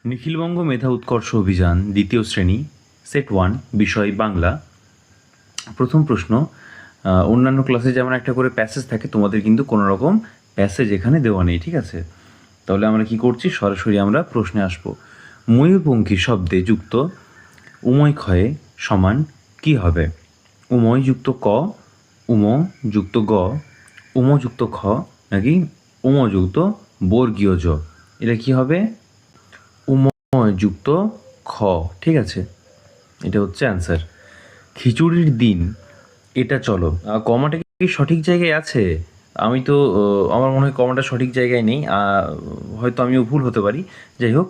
নিখিলবঙ্গ মেধা উৎকর্ষ অভিযান দ্বিতীয় শ্রেণী সেট 1 বিষয় বাংলা। প্রথম প্রশ্ন, অন্যান্য ক্লাসে যেমন একটা করে প্যাসেজ থাকে, তোমাদের কিন্তু কোনো রকম প্যাসেজ এখানে দেওয়া নেই, ঠিক আছে? তাহলে আমরা কি করছি, সরাসরি আমরা প্রশ্নে আসব। ময়ূরপঙ্খী শব্দে যুক্ত উময় ক্ষয়ে সমান কি হবে? উময় যুক্ত ক, উম যুক্ত গ, উম যুক্ত খ, নাকি উম যুক্ত বর্গীয় জ? এটা কি হবে? উময় যুক্ত খ, ঠিক আছে? এটা হচ্ছে অ্যান্সার। খিচুড়ির দিন এটা চলো, কমাটা কি সঠিক জায়গায় আছে? আমি তো আমার মনে হয় কমাটা সঠিক জায়গায় নেই, হয়তো আমিও ভুল হতে পারি। যাই হোক,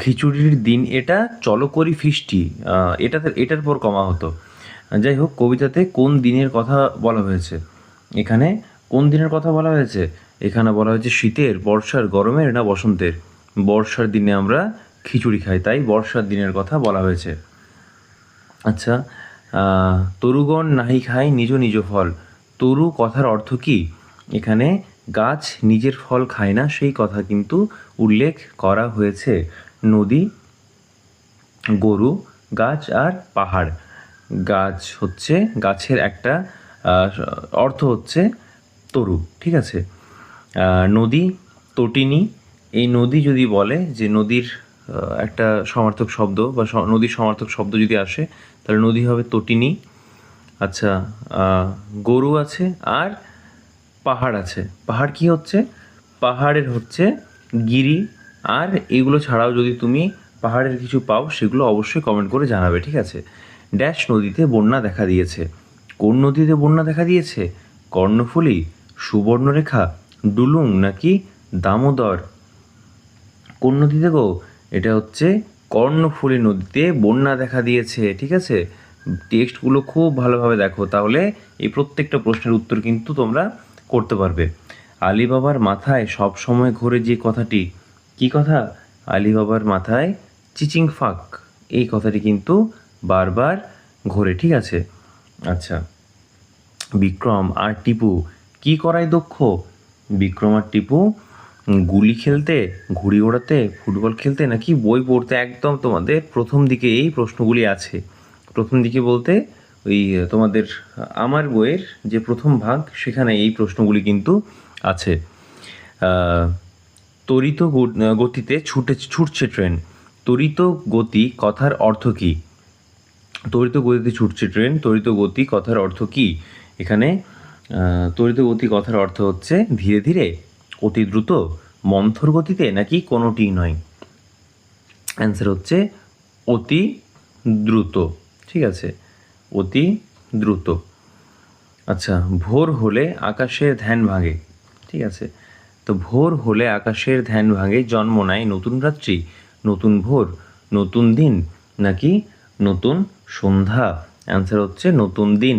খিচুড়ির দিন এটা চলো করি ফিস্টি, এটার পর কমা হতো। যাই হোক, কবিতাতে কোন দিনের কথা বলা হয়েছে? এখানে কোন দিনের কথা বলা হয়েছে? এখানে বলা হয়েছে শীতের, বর্ষার, গরমের না বসন্তের? বর্ষার দিনে আমরা খিচুড়ি খাই, তাই বর্ষার দিনের কথা বলা হয়েছে। আচ্ছা, তরুগণ নাহি খায় নিজ নিজ ফল। তরু কথার অর্থ কি? এখানে গাছ নিজের ফল খায় না, সেই কথা কিন্তু উল্লেখ করা হয়েছে। নদী, গরু, গাছ আর পাহাড়। গাছ হচ্ছে, গাছের একটা অর্থ হচ্ছে তরু, ঠিক আছে? নদী, তটিনী। এই নদী যদি বলে যে নদীর একটা সমার্থক শব্দ বা নদীর সমার্থক শব্দ যদি আসে, তাহলে নদী হবে তটিনী। আচ্ছা, গরু আছে আর পাহাড় আছে। পাহাড় কি হচ্ছে? পাহাড়ের হচ্ছে গিরি। আর এগুলো ছাড়াও যদি তুমি পাহাড়ের কিছু পাও, সেগুলো অবশ্যই কমেন্ট করে জানাবে, ঠিক আছে? ড্যাশ নদীতে বন্যা দেখা দিয়েছে। কোন নদীতে বন্যা দেখা দিয়েছে? কর্ণফুলী, সুবর্ণরেখা, ডুলুং নাকি দামোদর? কোন নদীতে গো? এটা হচ্ছে কর্ণফুলী নদীতে বন্যা দেখা দিয়েছে, ঠিক আছে? টেক্সটগুলো খুব ভালোভাবে দেখো, তাহলে এই প্রত্যেকটা প্রশ্নের উত্তর কিন্তু তোমরা করতে পারবে। আলিবাবার মাথায় সব সময় ঘোরে যে কথাটি, কি কথা? আলিবাবার মাথায় চিচিং ফাক, এই কথাটি কিন্তু বারবার ঘোরে, ঠিক আছে? আচ্ছা, বিক্রম আর টিপু কি করায় দক্ষ? বিক্রম আর টিপু গুলি খেলতে, ঘুড়ি ওড়াতে, ফুটবল খেলতে নাকি বই পড়তে? একদম তোমাদের প্রথম দিকে এই প্রশ্নগুলি আছে। প্রথম দিকে বলতে ওই তোমাদের আমার বইয়ের যে প্রথম ভাগ, সেখানে এই প্রশ্নগুলি কিন্তু আছে। ত্বরিত গতিতে ছুটছে ট্রেন। ত্বরিত গতি কথার অর্থ কী? ত্বরিত গতিতে ছুটছে ট্রেন, ত্বরিত গতি কথার অর্থ কী? এখানে ত্বরিত গতি কথার অর্থ হচ্ছে ধীরে ধীরে, অতি দ্রুত, মন্থর গতিতে নাকি কোনোটিই নয়? অ্যান্সার হচ্ছে অতি দ্রুত, ঠিক আছে? অতি দ্রুত। আচ্ছা, ভোর হলে আকাশের ধ্যান ভাঙে, ঠিক আছে? তো ভোর হলে আকাশের ধ্যান ভাঙে, জন্ম নেয় নতুন রাত্রি, নতুন ভোর, নতুন দিন নাকি নতুন সন্ধ্যা? অ্যান্সার হচ্ছে নতুন দিন।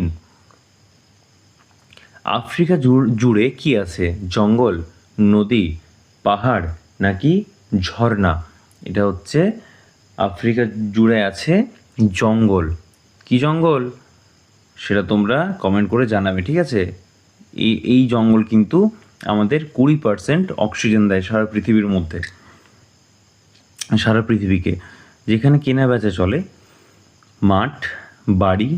আফ্রিকা জুড়ে কি আছে? জঙ্গল, নদী, পাহাড় নাকি ঝর্ণা? এটা হচ্ছে আফ্রিকা জুড়ে আছে জঙ্গল। কি জঙ্গল? সেটা তোমরা কমেন্ট করে জানাবে, ঠিক আছে? এই জঙ্গল কিন্তু আমাদের 20% অক্সিজেন দেয় সারা পৃথিবীর মধ্যে, সারা পৃথিবীকে। যেখানে কেনা বেচা চলে, মাঠ, বাড়ি,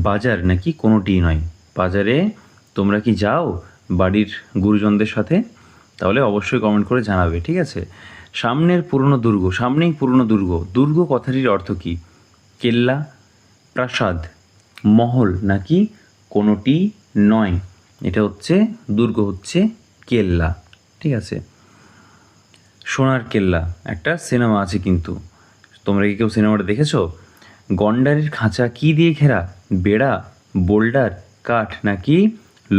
বাজার নাকি কোনোটিই নয়? বাজারে তোমরা কি যাও বাড়ির গুরুজনদের সাথে? তাহলে অবশ্যই কমেন্ট করে জানাবে, ঠিক আছে? সামনেই পুরনো দুর্গ। দুর্গ কথাটির অর্থ কী? কেল্লা, প্রাসাদ, মহল নাকি কোনোটি নয়? এটা হচ্ছে দুর্গ হচ্ছে কেল্লা, ঠিক আছে? সোনার কেল্লা একটা সিনেমা আছে কিন্তু, তোমরা কি কেউ সিনেমাটা দেখেছো? গন্ডারের খাঁচা কি দিয়ে ঘেরা? বেড়া, বোল্ডার, কাঠ নাকি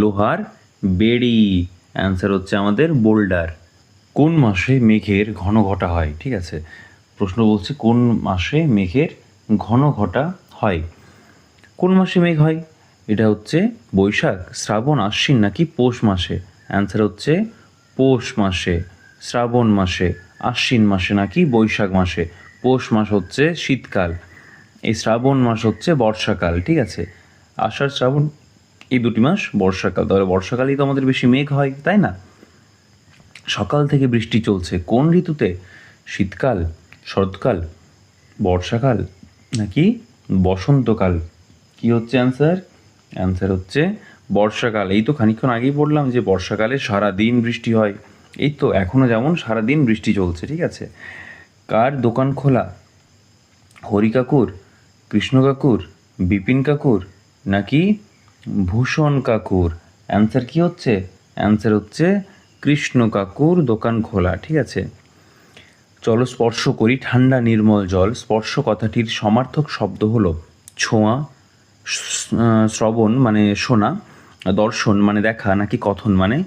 লোহার বেড়ি? অ্যান্সার হচ্ছে আমাদের বোল্ডার। কোন মাসে মেঘের ঘন ঘটা হয়? ঠিক আছে, প্রশ্ন বলছে কোন মাসে মেঘের ঘন ঘটা হয়? কোন মাসে মেঘ হয়? এটা হচ্ছে বৈশাখ, শ্রাবণ, আশ্বিন নাকি পৌষ মাসে? অ্যান্সার হচ্ছে পৌষ মাসে, শ্রাবণ মাসে, আশ্বিন মাসে নাকি বৈশাখ মাসে? পৌষ মাস হচ্ছে শীতকাল, এই শ্রাবণ মাস হচ্ছে বর্ষাকাল, ঠিক আছে? আষাঢ় শ্রাবণ এই দুটি মাস বর্ষাকাল, তাহলে বর্ষাকালেই তো আমাদের বেশি মেঘ হয়, তাই না? সকাল থেকে বৃষ্টি চলছে কোন ঋতুতে? শীতকাল, শরৎকাল, বর্ষাকাল নাকি বসন্তকাল? কি হচ্ছে অ্যান্সার? অ্যান্সার হচ্ছে বর্ষাকাল। এই তো খানিকক্ষণ আগেই বললাম যে বর্ষাকালে সারাদিন বৃষ্টি হয়। এই তো এখনও যেমন সারাদিন বৃষ্টি চলছে, ঠিক আছে। কার দোকান খোলা? হরি কাকুর, কৃষ্ণ কাকুর, বিপিন কাকুর নাকি ভূষণ কাকুর? অ্যান্সার কি হচ্ছে? অ্যান্সার হচ্ছে কৃষ্ণ কাকুর দোকান খোলা, ঠিক আছে। চলো স্পর্শ করি ঠান্ডা নির্মল জল। স্পর্শ কথাটির সমার্থক শব্দ হলো ছোঁয়া, শ্রবণ মানে শোনা, দর্শন মানে দেখা নাকি কথন মানে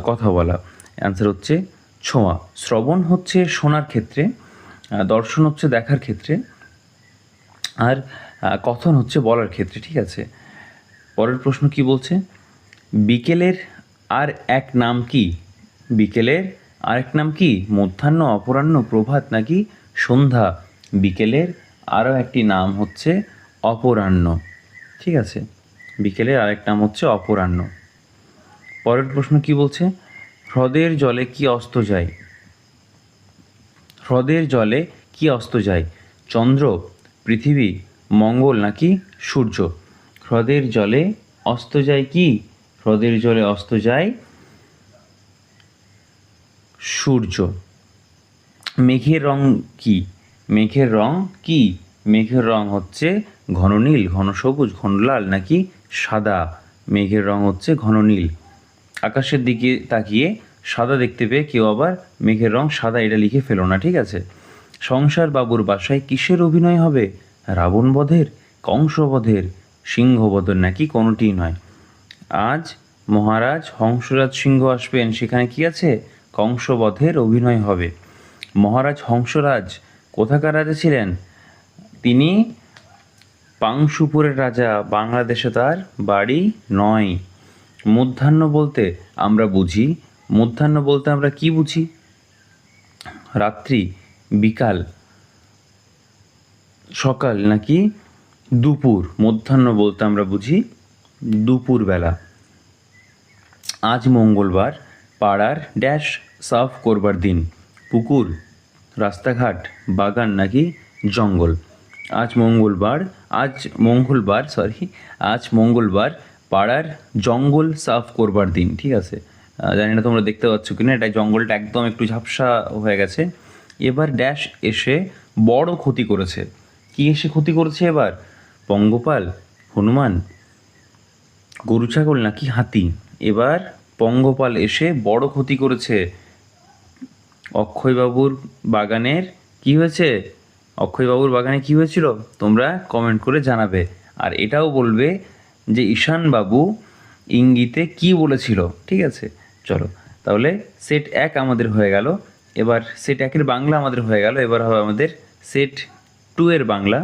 কথা বলা? অ্যান্সার হচ্ছে ছোঁয়া। শ্রবণ হচ্ছে শোনার ক্ষেত্রে, দর্শন হচ্ছে দেখার ক্ষেত্রে, আর কথন হচ্ছে বলার ক্ষেত্রে, ঠিক আছে। পরের প্রশ্ন কি বলছে? বিকেলের আর এক নাম কি? বিকেলের আরেক নাম কি? মধ্যাহ্ন, অপরাহ্ন, প্রভাত নাকি সন্ধ্যা? বিকেলের আরও একটি নাম হচ্ছে অপরাহ্ন, ঠিক আছে। বিকেলের আরেক নাম হচ্ছে অপরাহ্ন। পরের প্রশ্ন কি বলছে? হ্রদের জলে কি অস্ত যায়? হ্রদের জলে কি অস্ত যায়? চন্দ্র, পৃথিবী, মঙ্গল নাকি সূর্য? হ্রদের জলে অস্ত যায় কি? হ্রদের জলে অস্ত যায় সূর্য। মেঘের রং কি? মেঘের রং কি? মেঘের রং হচ্ছে ঘন নীল, ঘন সবুজ, ঘন লাল নাকি সাদা? মেঘের রং হচ্ছে ঘন নীল। আকাশের দিকে তাকিয়ে সাদা দেখতে পেয়ে কেউ আবার মেঘের রং সাদা এটা লিখে ফেলো না, ঠিক আছে। সংসার বাবুর বাসায় কিসের অভিনয় হবে? রাবণ বধের, কংস বধের, সিংহবধের নাকি কোনোটিই নয়? আজ মহারাজ হংসরাজ সিংহ আসবেন, সেখানে কি আছে? কংসবধের অভিনয় হবে। মহারাজ হংসরাজ কোথাকার রাজা ছিলেন? তিনি পাংশুপুরের রাজা, বাংলাদেশে তার বাড়ি নয়। মধ্যাহ্ন বলতে আমরা বুঝি, মধ্যাহ্ন বলতে আমরা কি বুঝি? রাত্রি, বিকাল, সকাল নাকি দুপুর? মধ্যাহ্ন বলতে আমরা বুঝি দুপুরবেলা। আজ মঙ্গলবার, পাড়ার ড্যাশ সাফ করবার দিন। পুকুর, রাস্তাঘাট, বাগান নাকি জঙ্গল? আজ মঙ্গলবার পাড়ার জঙ্গল সাফ করবার দিন, ঠিক আছে। জানি না তোমরা দেখতে পাচ্ছ কিনা, এটা জঙ্গলটা একদম একটু ঝাপসা হয়ে গেছে। এবার ড্যাশ এসে বড় ক্ষতি করেছে। কি এসে ক্ষতি করেছে এবার? পঙ্গপাল, হনুমান, গরু ছাগল নাকি হাতি? এবার পঙ্গপাল এসে বড় ক্ষতি করেছে। অক্ষয়বাবুর বাগানের কি হয়েছে? অক্ষয়বাবুর বাগানে কি হয়েছিল? তোমরা কমেন্ট করে জানাবে। আর এটাও বলবে যে ঈশানবাবু ইঙ্গিতে কি বলেছিল, ঠিক আছে। চলো তাহলে সেট 1 আমাদের হয়ে গেল। এবার সেট 1 এর বাংলা আমাদের হয়ে গেল। এবার হবে আমাদের সেট 2 এর বাংলা।